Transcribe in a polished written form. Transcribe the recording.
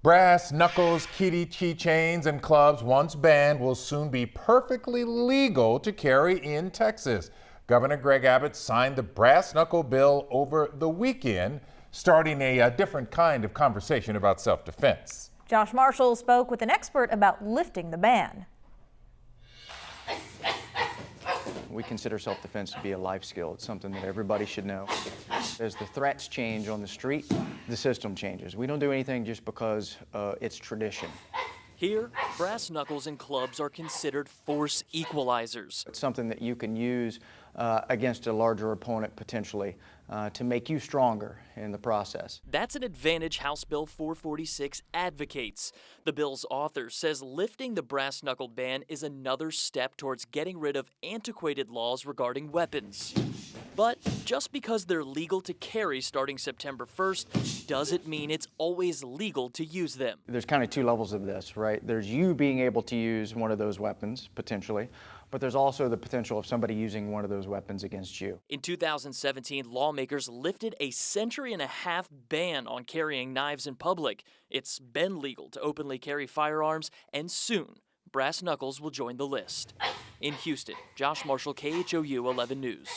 Brass knuckles, kitty keychains, and clubs once banned will soon be perfectly legal to carry in Texas. Governor Greg Abbott signed the brass knuckle bill over the weekend, starting a different kind of conversation about self-defense. Josh Marshall spoke with an expert about lifting the ban. We consider self-defense to be a life skill. It's something that everybody should know. As the threats change on the street, the system changes. We don't do anything just because it's tradition. Here, brass knuckles and clubs are considered force equalizers. It's something that you can use against a larger opponent potentially to make you stronger in the process. That's an advantage House Bill 446 advocates. The bill's author says lifting the brass knuckle ban is another step towards getting rid of antiquated laws regarding weapons. But just because they're legal to carry starting September 1st doesn't mean it's always legal to use them. There's kind of two levels of this, right? There's you being able to use one of those weapons, potentially, but there's also the potential of somebody using one of those weapons against you. In 2017, lawmakers lifted a century-and-a-half ban on carrying knives in public. It's been legal to openly carry firearms, and soon, brass knuckles will join the list. In Houston, Josh Marshall, KHOU 11 News.